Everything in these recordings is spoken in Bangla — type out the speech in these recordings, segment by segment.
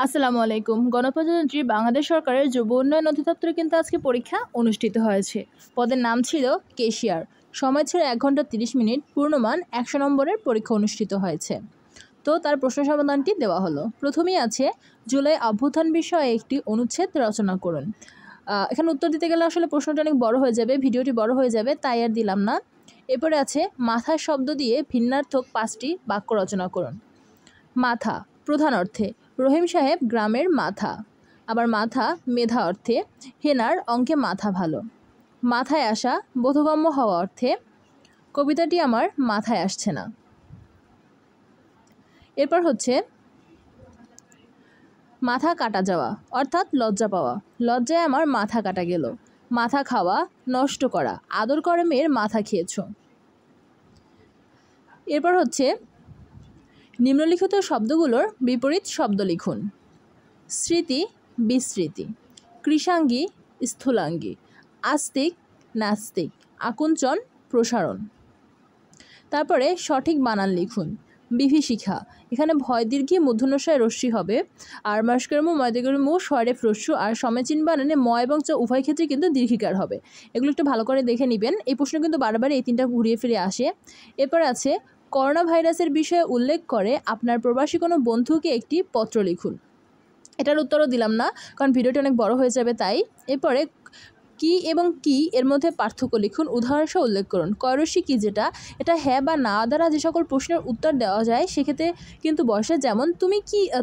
আসসালামু আলাইকুম। গণপ্রজাতন্ত্রী বাংলাদেশ সরকারের যুব উন্নয়ন অধিদপ্তরে কিন্তু আজকে পরীক্ষা অনুষ্ঠিত হয়েছে। পদের নাম ছিল ক্যাশিয়ার। সময় ছিল 1 ঘন্টা 30 মিনিট। পূর্ণমান 100 নম্বরের পরীক্ষা অনুষ্ঠিত হয়েছে। তো তার প্রশ্ন সমাধানটি দেওয়া হলো। প্রথমেই আছে জুলাই অভ্যুত্থান বিষয়ে একটি অনুচ্ছেদ রচনা করুন। এখানে উত্তর দিতে গেলে আসলে প্রশ্নটা অনেক বড় হয়ে যাবে, ভিডিওটি বড় হয়ে যাবে, তাই আর দিলাম না। এরপরে আছে মাথা শব্দ দিয়ে ভিন্নার্থক 5টি বাক্য রচনা করুন। মাথা প্রধান অর্থে রহিম সাহেব গ্রামের মাথা। আবার মাথা মেধা অর্থে হেনার অঙ্কে মাথা ভালো। মাথায় আসা বোধগম্য হওয়া অর্থে কবিতাটি আমার মাথায় আসছে না। এরপর হচ্ছে মাথা কাটা যাওয়া অর্থাৎ লজ্জা পাওয়া। লজ্জায় আমার মাথা কাটা গেল। মাথা খাওয়া নষ্ট করা, আদর করে মেয়ের মাথা খেয়েছ। এরপর হচ্ছে নিম্নলিখিত শব্দগুলোর বিপরীত শব্দ লিখুন। স্মৃতি বিস্মৃতি, কৃষাঙ্গী স্থূলাঙ্গী, আস্তিক নাস্তিক, আকুঞ্চন প্রসারণ। তারপরে সঠিক বানান লিখুন। বিভীষিকা, এখানে ভয় দীর্ঘে মূর্ধন্যষয় রস্যি হবে, আর মস্করমু ময়দগরমু স্বরেফ রস্যু, আর সমেচিন বানানে ম এবং চ উভয় ক্ষেত্রে কিন্তু দীর্ঘিকার হবে। এগুলো একটু ভালো করে দেখে নেবেন। এই প্রশ্ন কিন্তু বারবার এই 3টা ঘুরিয়ে ফিরে আসে। এরপর আছে করোনা ভাইরাসের বিষয়ে উল্লেখ করে আপনার প্রবাসী কোনো বন্ধুকে একটি পত্র লিখুন। এটার উত্তরও দিলাম না, কারণ ভিডিওটি অনেক বড় হয়ে যাবে তাই। এরপরে কি এবং কি এর মধ্যে পার্থক্য লিখুন, উদাহরণসহ উল্লেখ করুন। কয়রসি কি যেটা, এটা হ্যাঁ বা না দ্বারা যে সকল প্রশ্নের উত্তর দেওয়া যায় সেক্ষেত্রে কিন্তু বসে। যেমন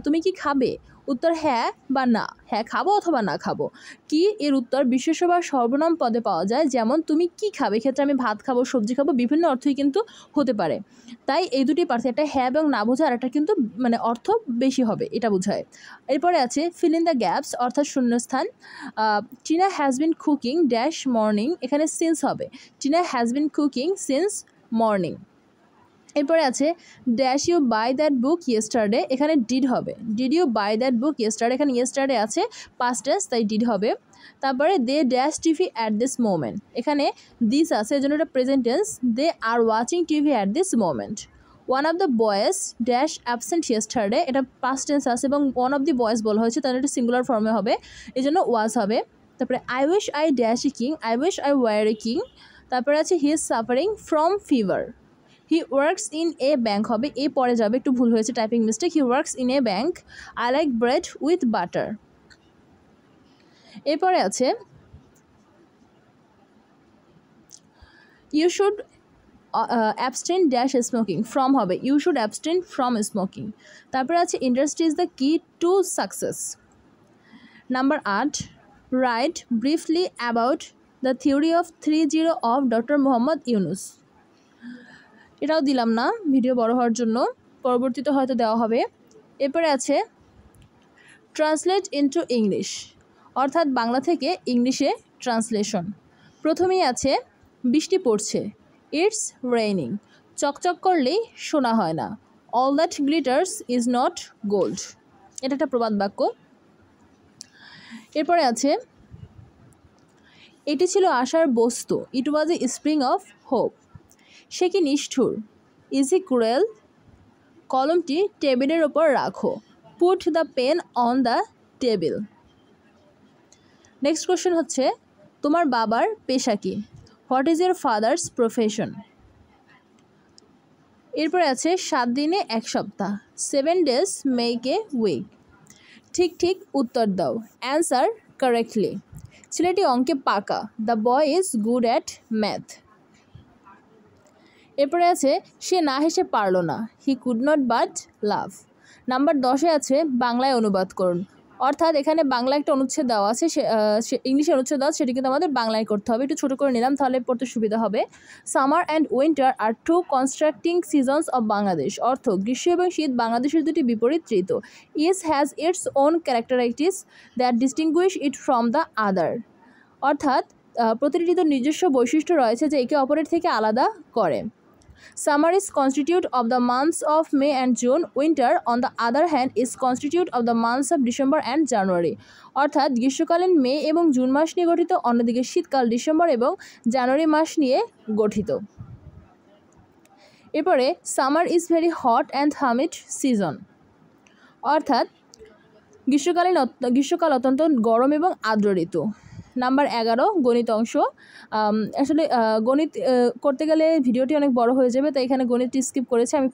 তুমি কি খাবে, উত্তর হ্যাঁ বা না, হ্যাঁ খাবো অথবা না খাবো। কি এর উত্তর বিশেষ্য বা সর্বনাম পদে পাওয়া যায়, যেমন তুমি কি খাবে, ক্ষেত্রে আমি ভাত খাবো, সবজি খাবো, বিভিন্ন অর্থই কিন্তু হতে পারে। তাই এই দুটি পার্থক্য, একটা হ্যাঁ এবং না বোঝায়, আর একটা কিন্তু অর্থ বেশি হবে, এটা বোঝায়। এরপরে আছে ফিল ইন দ্য গ্যাপস অর্থাৎ শূন্যস্থান। Tina has been cooking dash morning, এখানে সিন্স হবে। Tina has been cooking since morning. এরপরে আছে dash you buy that book yesterday, এখানে ডিড হবে। Did you buy that book yesterday, এখানে ইয়েস্টারডে আছে পাস্ট টেন্স, তাই ডিড হবে। তারপরে they dash TV at this moment, এখানে দিস আছে এজন্য এটা present tense. They are watching TV at this moment. One of the boys dash absent yesterday, এটা পাস্ট টেন্স আছে এবং ওয়ান অফ দি বয়েজ বলা হয়েছে, তাহলে এটা সিঙ্গুলার ফর্মে হবে, এই জন্য ওয়াজ হবে। তারপরে I wish I dash a king, I wish I were a king. তারপরে আছে he is suffering from fever. He works in a bank হবে, এ পরে যাবে, একটু ভুল হয়েছে, typing mistake. He works in a bank. I like bread with butter. এরপরে আছে you should abstain dash smoking, from হবে, you should abstain from smoking. তারপরে আছে industry is the key to success. Number 8, right briefly about the theory of 30 of doctor Mohammad Yunus. এটাও দিলাম না, ভিডিও বড় হওয়ার জন্য, পরবর্তীতে হয়তো দেওয়া হবে। এরপরে আছে ট্রান্সলেট ইনটু ইংলিশ, অর্থাৎ বাংলা থেকে ইংলিশে ট্রান্সলেশন। প্রথমেই আছে বৃষ্টি পড়ছে, ইটস রেইনিং। চকচক করলেই শোনা হয় না, all that glitters is not gold. এটা একটা প্রবাদ বাক্য। এরপরে আছে এটি ছিল আশার বস্তু, it was a spring of hope. সে কি নিষ্ঠুর, ইজ হি ক্রুয়েল। কলমটি টেবিলের ওপর রাখো, put the pen on the table. Next question হচ্ছে তোমার বাবার পেশা কি, what is your father's profession. এরপরে আছে 7 দিনে 1 সপ্তাহ, 7 days মেক এ উইক। ঠিক ঠিক উত্তর দাও, অ্যান্সার কারেক্টলি। ছেলেটি অঙ্কে পাকা, the boy is good at math. এরপরে আছে সে না হেসে পারল না, he could not but laugh. Number 10-এ আছে বাংলায় অনুবাদ করুন, অর্থাৎ এখানে বাংলা একটা অনুচ্ছেদ দেওয়া আছে, ইংলিশে অনুচ্ছেদ দেওয়া, সেটি কিন্তু আমাদের বাংলায় করতে হবে। একটু ছোটো করে নিলাম, তাহলে পড়তে সুবিধা হবে। Summer and winter are 2 constructing seasons of Bangladesh, অর্থ গ্রীষ্ম এবং শীত বাংলাদেশের দুটি বিপরীত ঋতু। Each has its own characteristics that distinguish it from the other, অর্থাৎ প্রতিটি ঋতুর নিজস্ব বৈশিষ্ট্য রয়েছে যা একে অপরের থেকে আলাদা করে। Summer is constitute of the months of May and June. Winter, on the other hand, is constitute of the months of December and January. অর্থাৎ গ্রীষ্মকালীন মে এবং জুন মাস নিয়ে গঠিত, অন্যদিকে শীতকাল ডিসেম্বর এবং জানুয়ারি মাস নিয়ে গঠিত। এরপরে summer is very hot and humid season, অর্থাৎ গ্রীষ্মকাল অত্যন্ত গরম এবং আর্দ্র ঋতু। নাম্বার 11 গণিত অংশ। আসলে গণিত করতে গেলে ভিডিওটি অনেক বড় হয়ে যাবে, তাই এখানে গণিতটি স্কিপ করেছি। আমি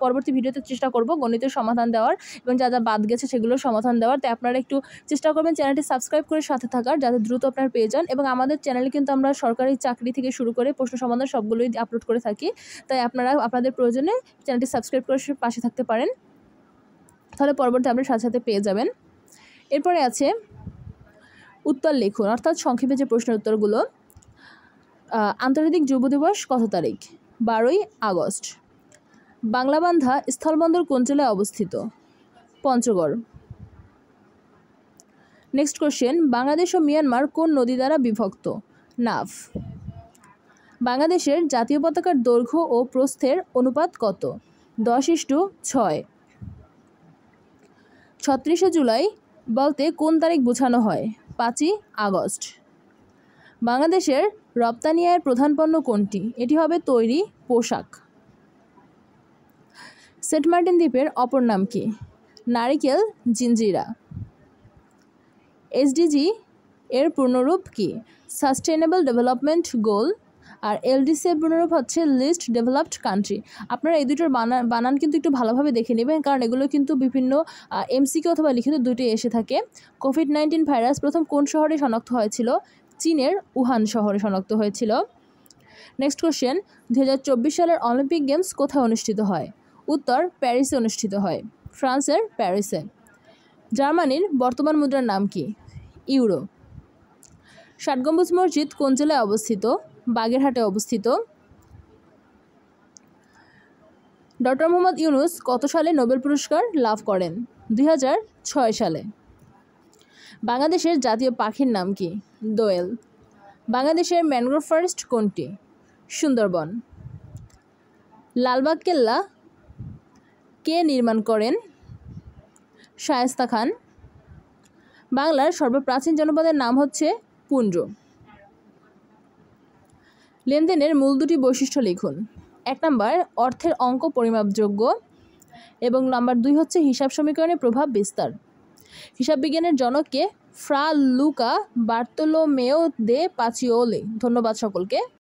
পরবর্তী ভিডিওতে চেষ্টা করব গণিতের সমাধান দেওয়ার এবং যা যা বাদ গেছে সেগুলোর সমাধান দেওয়ার। তাই আপনারা একটু চেষ্টা করবেন চ্যানেলটি সাবস্ক্রাইব করে সাথে থাকার, যাতে দ্রুত আপনারা পেয়ে যান। এবং আমাদের চ্যানেলে কিন্তু আমরা সরকারি চাকরি থেকে শুরু করে প্রশ্ন সমাধান সবগুলোই আপলোড করে থাকি, তাই আপনারা আপনাদের প্রয়োজনে চ্যানেলটি সাবস্ক্রাইব করে পাশে থাকতে পারেন, তাহলে পরবর্তী আপনি সাথে সাথে পেয়ে যাবেন। এরপরে আছে উত্তর লিখুন, অর্থাৎ সংক্ষেপে যে প্রশ্নের উত্তরগুলো। আন্তর্জাতিক যুব দিবস কত তারিখ? 12ই আগস্ট। বাংলাবান্ধা স্থলবন্দর কোন জেলায় অবস্থিত? পঞ্চগড়। নেক্সট কোশ্চেন, বাংলাদেশ ও মিয়ানমার কোন নদী দ্বারা বিভক্ত? নাফ। বাংলাদেশের জাতীয় পতাকার দৈর্ঘ্য ও প্রস্থের অনুপাত কত? 10:6। 36শে জুলাই বলতে কোন তারিখ বোঝানো হয়? 5ই আগস্ট। বাংলাদেশের রপ্তানি আয়ের প্রধান পণ্য কোনটি? এটি হবে তৈরি পোশাক। সেন্ট মার্টিন দ্বীপের অপর নাম কি? নারিকেল জিঞ্জিরা। এসডিজি এর পূর্ণরূপ কি? Sustainable development goal. আর এলডিসি এর পূর্ণরূপ হচ্ছে লিস্ট ডেভেলপড কান্ট্রি। আপনারা এই দুটোর বানান কিন্তু একটু ভালোভাবে দেখে নেবেন, কারণ এগুলো কিন্তু বিভিন্ন এমসিকিউ অথবা লিখিত দুটোই এসে থাকে। কোভিড-19 ভাইরাস প্রথম কোন শহরে শনাক্ত হয়েছিল? চীনের উহান শহরে শনাক্ত হয়েছিল। নেক্সট কোশ্চেন, 2024 সালের অলিম্পিক গেমস কোথায় অনুষ্ঠিত হয়? উত্তর প্যারিসে অনুষ্ঠিত হয়, ফ্রান্সের প্যারিসে। জার্মানির বর্তমান মুদ্রার নাম কি? ইউরো। ৬০ গম্বুজ মসজিদ কোন জেলায় অবস্থিত? বাগেরহাটে অবস্থিত। ডক্টর মোহাম্মদ ইউনূস কত সালে নোবেল পুরস্কার লাভ করেন? 2006 সালে। বাংলাদেশের জাতীয় পাখির নাম কি? দোয়েল। বাংলাদেশের ম্যানগ্রোভ ফরেস্ট কোনটি? সুন্দরবন। লালবাগ কেল্লা কে নির্মাণ করেন? শায়েস্তা খান। বাংলার সর্বপ্রাচীন জনপদের নাম হচ্ছে পুন্ড্র। লেনদেনের মূল দুটি বৈশিষ্ট্য লিখুন। 1 নাম্বার অর্থের অঙ্ক পরিমাপযোগ্য, এবং নাম্বার 2 হচ্ছে হিসাব সমীকরণের প্রভাব বিস্তার। হিসাব বিজ্ঞানের জনককে? ফ্রা লুকা বার্তোলোমেও দে পাচিওলি। ধন্যবাদ সকলকে।